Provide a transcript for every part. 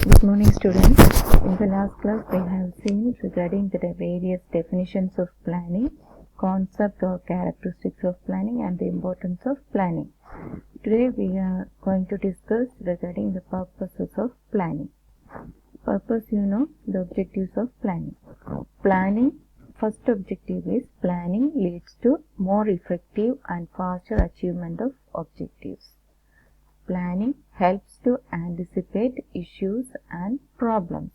Good morning, students. In the last class, we have seen regarding the various definitions of planning, concept or characteristics of planning, and the importance of planning. Today, we are going to discuss regarding the purposes of planning. Purpose, the objectives of planning. Planning, first objective is planning leads to more effective and faster achievement of objectives. Planning helps to anticipate issues and problems.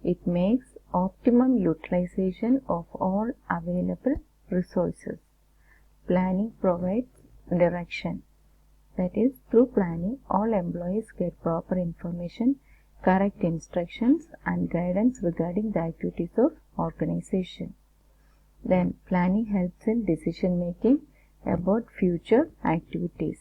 It makes optimum utilization of all available resources. Planning provides direction. That is, through planning, all employees get proper information, correct instructions, and guidance regarding the activities of organization. Then, planning helps in decision making about future activities.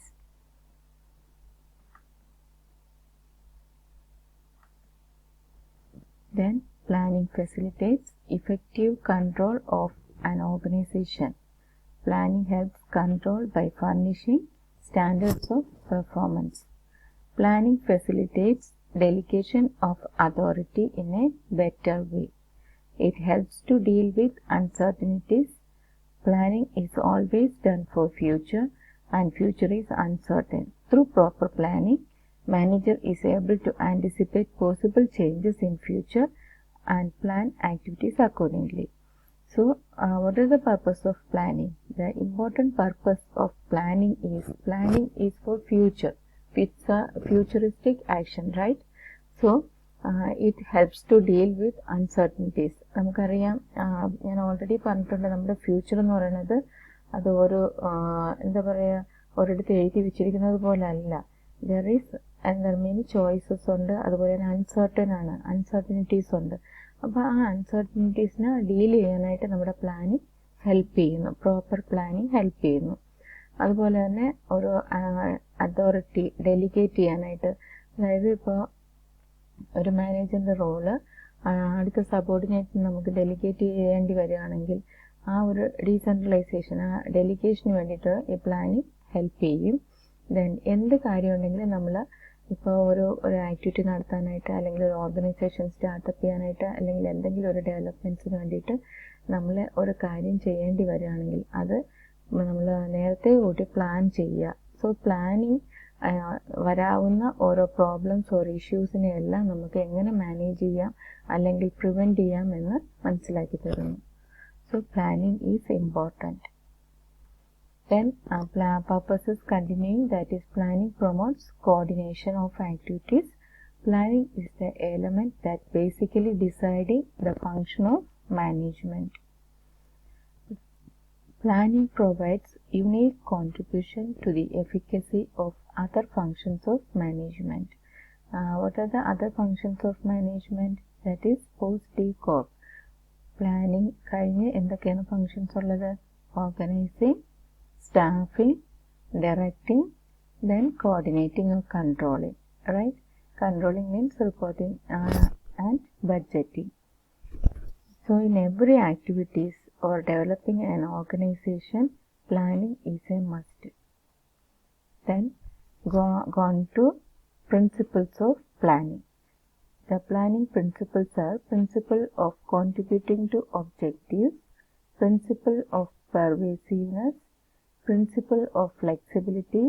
Then, planning facilitates effective control of an organization. Planning helps control by furnishing standards of performance. Planning facilitates delegation of authority in a better way. It helps to deal with uncertainties. Planning is always done for future, and future is uncertain. Through proper planning, manager is able to anticipate possible changes in future and plan activities accordingly. So, what is the purpose of planning? The important purpose of planning is for future. It's a futuristic action, right? So, it helps to deal with uncertainties. നമുക്കറിയാം, ഞാൻ already പറഞ്ഞിട്ടുണ്ട്, നമ്മുടെ future എന്ന് പറയുന്നത് അത് ഒരു എന്താ പറയുക, ഒരിടത്ത് എഴുതി വെച്ചിരിക്കുന്നത് പോലെ അല്ല. ദർ ഈസ് മെനി ചോയ്സസ് ഉണ്ട്, അതുപോലെ തന്നെ അൺസർട്ടനിറ്റീസ് ഉണ്ട്. അപ്പോൾ ആ അൺസർട്ടനിറ്റീസിനെ ഡീൽ ചെയ്യാനായിട്ട് നമ്മുടെ പ്ലാനിങ് ഹെൽപ്പ് ചെയ്യുന്നു, പ്രോപ്പർ പ്ലാനിങ് ഹെൽപ്പ് ചെയ്യുന്നു. അതുപോലെ തന്നെ ഒരു അതോറിറ്റി ഡെലിഗേറ്റ് ചെയ്യാനായിട്ട്, അതായത് ഇപ്പോൾ ഒരു മാനേജറിൻ്റെ റോള് അടുത്ത സബോർഡിനേറ്റ് നമുക്ക് ഡെലിഗേറ്റ് ചെയ്യേണ്ടി വരികയാണെങ്കിൽ ആ ഒരു ഡീസെൻട്രലൈസേഷൻ, ആ ഡെലിഗേഷന് വേണ്ടിയിട്ട് ഈ പ്ലാനിങ് ഹെൽപ്പ് ചെയ്യും. ദെൻ എന്ത് കാര്യമുണ്ടെങ്കിലും നമ്മൾ ഇപ്പോൾ ഒരു ആക്ടിവിറ്റി നടത്താനായിട്ട്, അല്ലെങ്കിൽ ഒരു ഓർഗനൈസേഷൻ സ്റ്റാർട്ടപ്പ് ചെയ്യാനായിട്ട്, അല്ലെങ്കിൽ എന്തെങ്കിലും ഒരു ഡെവലപ്മെൻറ്റ്സിന് വേണ്ടിയിട്ട് നമ്മൾ ഒരു കാര്യം ചെയ്യേണ്ടി വരികയാണെങ്കിൽ അത് നമ്മൾ നേരത്തെ കൂട്ടി പ്ലാൻ ചെയ്യുക. സോ പ്ലാനിങ് വരാവുന്ന ഓരോ പ്രോബ്ലംസ് ഓർ ഇഷ്യൂസിനെ എല്ലാം നമുക്ക് എങ്ങനെ മാനേജ് ചെയ്യാം അല്ലെങ്കിൽ പ്രിവെൻറ്റ് ചെയ്യാം എന്ന് മനസ്സിലാക്കി തരുന്നു. So planning is important. Then purposes continuing, that is, planning promotes coordination of activities. Planning is the element that basically deciding the function of management. Planning provides unique contribution to the efficacy of other functions of management. What are the other functions of management? That is, post-DCORP. Planning കഴിഞ്ഞ് എന്തൊക്കെയാണ് functions ഉള്ളത്? Organising, staffing, directing, then coordinating or controlling, right? Controlling means reporting and budgeting. So in every activities or developing an organization, planning is a must. Then go on to principles of planning. The planning principles are: principle of contributing to objectives, principle of pervasiveness, principle of flexibility,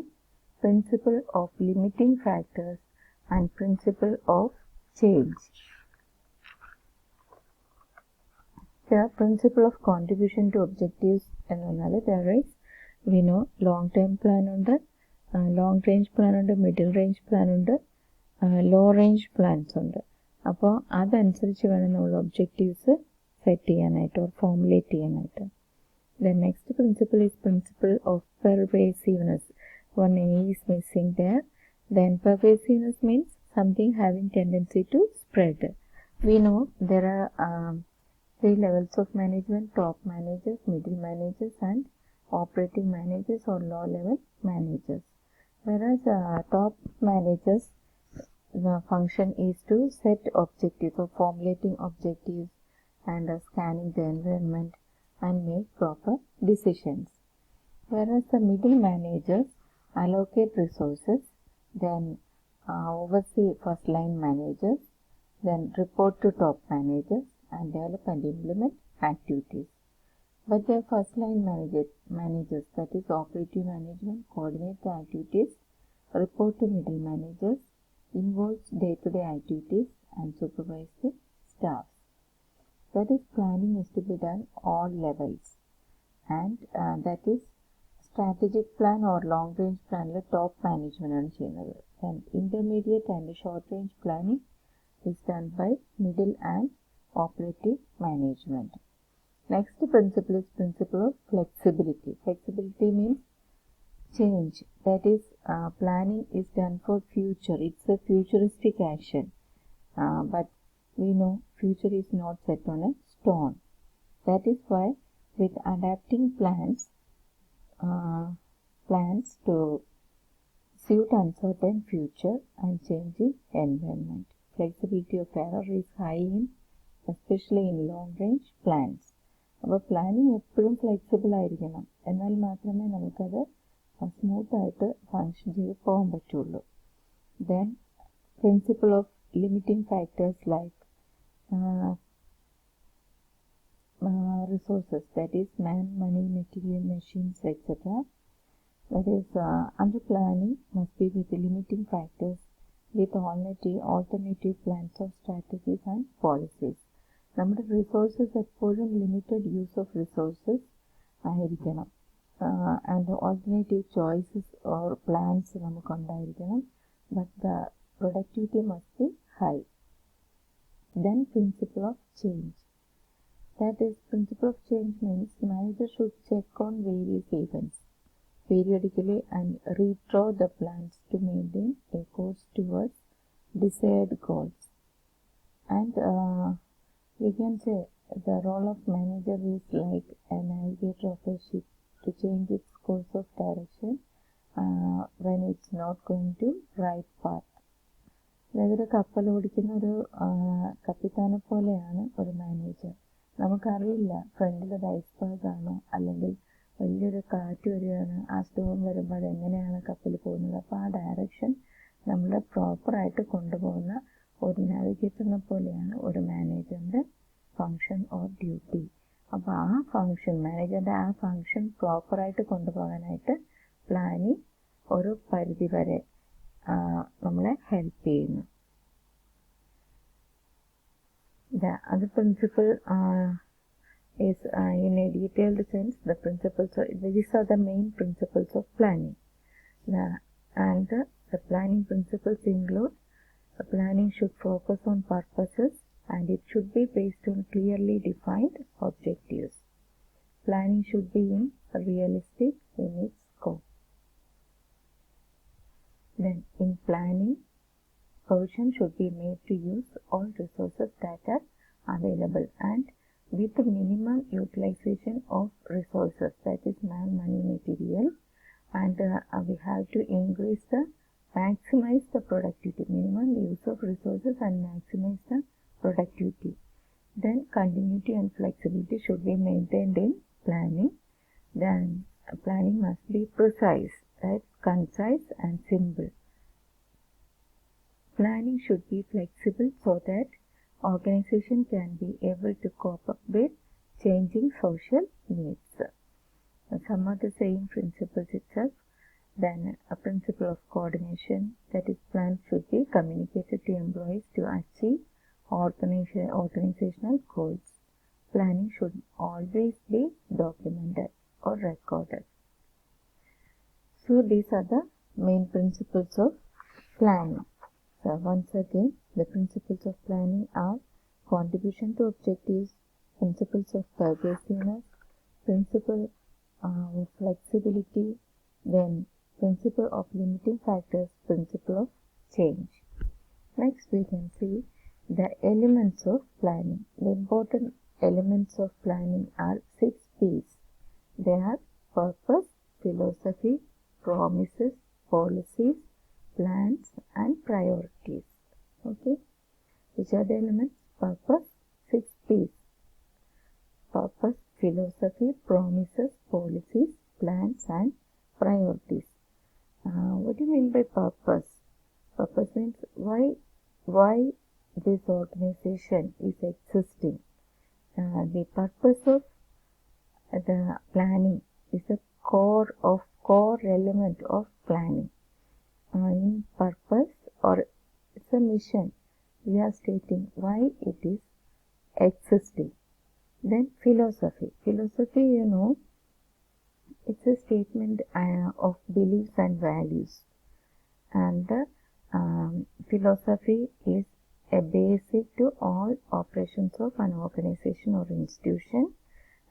principle of limiting factors, and principle of change. The principle of contribution to objectives ennaal, there is, we know, long term plan undu, long range plan undu, middle range plan undu, low range plans undu. അപ്പോൾ അതനുസരിച്ച് വേണം നമ്മൾ objectives set ചെയ്യാനായിട്ട് or formulate ചെയ്യാനായിട്ട്. The next principle is principle of pervasiveness. One A is missing there. Then pervasiveness means something having tendency to spread. We know there are 3 levels of management: top managers, middle managers, and operating managers or low level managers. Whereas top managers, the function is to set objectives or formulating objectives and scanning the environment and make proper decisions. Whereas the middle managers allocate resources, then oversee first line managers, then report to top managers, and develop and implement activities. But the first line managers, that is operative management, coordinate the activities, report to middle managers, involves day-to-day activities, and supervise the staff. That is, planning is to be done all levels, and that is strategic plan or long range plan top management ആണ് ചെയ്യുന്നത്. Then intermediate and short range planning is done by middle and operative management. Next principle is principle of flexibility. Flexibility means change. That is, planning is done for future. It's a futuristic action. But we know future is not set on a stone. That is why with adapting plans to suit uncertain future and changing environment. Flexibility of error is high especially in long range plans. അപ്പോൾ planning എപ്പോഴും flexible ആയിരിക്കണം, എന്നാൽ മാത്രമേ നമുക്കത് സ്മൂത്തായിട്ട് function ചെയ്ത് പോകാൻ പറ്റുള്ളൂ. Then principle of limiting factors like resources, that is man, money, material, machines, etc. That is, under planning must be with limiting factors with alternative plans of strategies and policies. നമ്മുടെ resources എപ്പോഴും limited use of resources ആയിരിക്കണം, and alternative choices or plans നമുക്കുണ്ടായിരിക്കണം, but the productivity must be high. Then principle of change. That is, principle of change means manager should check on various events periodically and redraw the plans to maintain a course towards desired goals. And we can say the role of manager is like a navigator of a ship to change its course of direction when it's not going to right path. അതായത് ഒരു കപ്പൽ ഓടിക്കുന്ന ഒരു കപ്പിത്താനെ പോലെയാണ് ഒരു manager. നമുക്കറിയില്ല ഫ്രണ്ടിലൊരു iceberg ആണോ അല്ലെങ്കിൽ വലിയൊരു കാറ്റ് വരികയാണ്, ആ സ്റ്റോം വരുമ്പോൾ എങ്ങനെയാണ് കപ്പൽ പോകുന്നത്. അപ്പോൾ ആ ഡയറക്ഷൻ നമ്മൾ പ്രോപ്പറായിട്ട് കൊണ്ടുപോകുന്ന ഒരു നാവിഗേറ്ററിനെ പോലെയാണ് ഒരു മാനേജറിൻ്റെ ഫങ്ഷൻ ഓർ ഡ്യൂട്ടി. അപ്പോൾ ആ ഫങ്ഷൻ, മാനേജറിൻ്റെ ആ ഫങ്ഷൻ പ്രോപ്പറായിട്ട് കൊണ്ടുപോകാനായിട്ട് പ്ലാനിങ് ഒരു പരിധിവരെ നമ്മളെ ഹെൽപ്പ് ചെയ്യുന്നു. The other principle is in a detailed sense the principles. These are the main principles of planning. The planning principles include the planning should focus on purposes and it should be based on clearly defined objectives. Planning should be realistic in its scope. Then in planning, provision should be made to use all resources that are available and with minimum utilization of resources, that is man, money, material, and we have to maximize the productivity, minimum use of resources and maximize the productivity. Then continuity and flexibility should be maintained in planning. Then planning must be precise, right, concise and simple. Planning should be flexible so that organization can be able to cope up with changing social needs. Some of the same principles itself. Then a principle of coordination, that is plans should be communicated to employees to achieve organizational goals. Planning should always be documented or recorded. So these are the main principles of planning. So once again, the principles of planning are contribution to objectives, principles of pervasiveness, principle of flexibility, then principle of limiting factors, principle of change. Next we can see the elements of planning. The important elements of planning are 6 P's. They are purpose, philosophy, promises, policies, plans and priorities. Okay, which are the elements? Purpose, 6 P's. Purpose, philosophy, promises, policies, plans and priorities. What do you mean by purpose? Purpose means why this organization is existing. The purpose of the planning is a core element of planning. In purpose or it's a mission, we are stating why it is existing. Then philosophy. Philosophy, it's a statement of beliefs and values. And philosophy is a basic to all operations of an organization or institution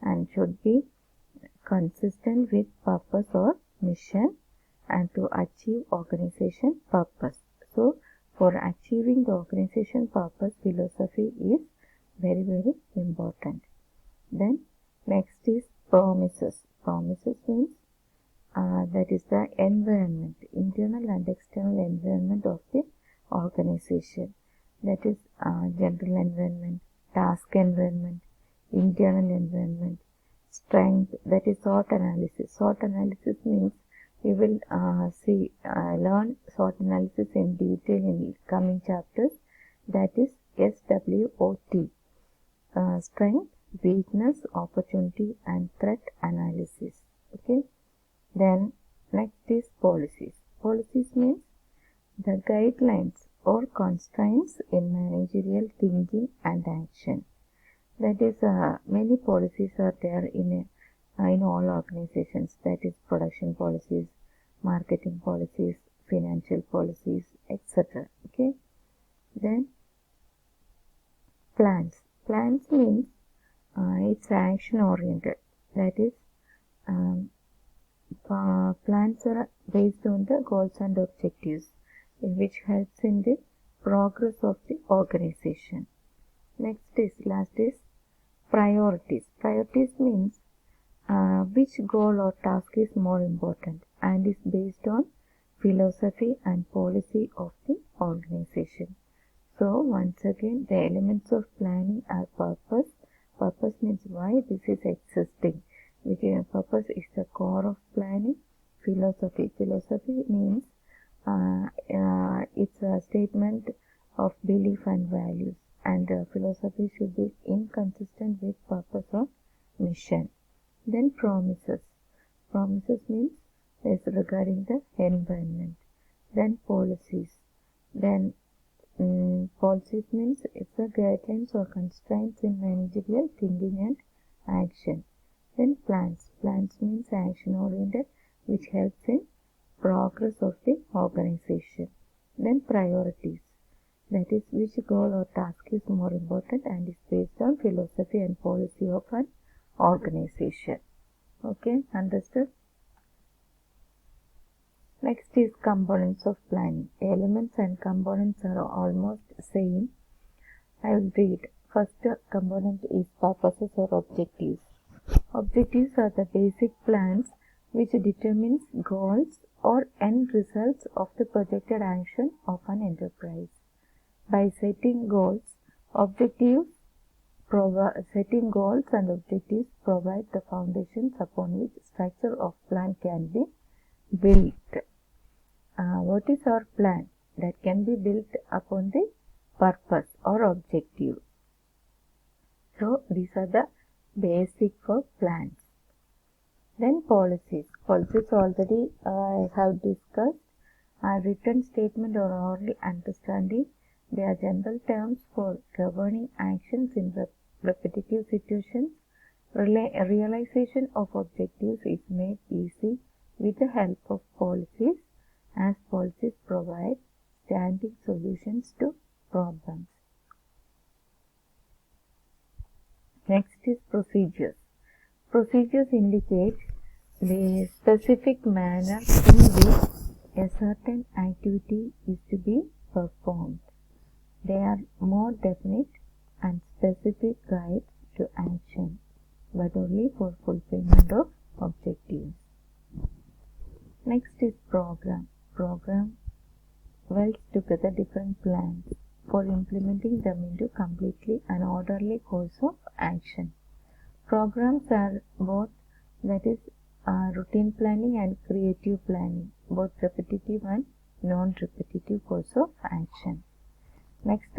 and should be consistent with purpose or mission and to achieve organization purpose. So, for achieving the organization purpose, philosophy is very, very important. Then, next is promises. Promises means that is the environment, internal and external environment of the organization. That is general environment, task environment, internal environment, strength, that is SWOT analysis. SWOT analysis means we will learn SWOT analysis in detail in coming chapters. That is SWOT. Strength, weakness, opportunity and threat analysis. Okay. Then next is policies. Policies means the guidelines or constraints in managerial thinking and action. That is, many policies are there in all organizations. That is production policies, marketing policies, financial policies, etc. Okay. Then plans. Plans means it's action oriented. That is, plans are based on the goals and objectives, which helps in the progress of the organization. Last is priorities. Priorities means which goal or task is more important and is based on philosophy and policy of the organization. So once again, the elements of planning are purpose. Purpose means why this is existing. Purpose is the core of planning. Philosophy. Philosophy means it's a statement of belief and values, and philosophy should be inconsistent with purpose or mission. Then promises. Promises means it's regarding the environment. Then policies. Then policies means it's the guidelines or constraints in managerial thinking and action. Then plans. Plans means action oriented, which helps in progress of the organization. Then priorities. That is, which goal or task is more important and is based on philosophy and policy of an organization. Okay, understood? Next is components of planning. Elements and components are almost same. I will read. First component is purposes or objectives. Objectives are the basic plans which determines goals or end results of the projected action of an enterprise. By setting goals and objectives provide the foundations upon which structure of plan can be built. What is our plan? That can be built upon the purpose or objective. So these are the basic for plans. Then policies. Policies already I have discussed. A written statement or oral understanding. They are general terms for governing actions in repetitive situations. Realization of objectives is made easy with the help of policies, as policies provide standing solutions to problems. Next is procedures. Procedures indicate the specific manner in which a certain activity is to be performed. They are more definite and specific guides to action, but only for fulfillment of objectives. Next is program. Program welds together different plans for implementing them into completely an orderly course of action. Programs are both, that is, routine planning and creative planning, both repetitive and non-repetitive course of action. Next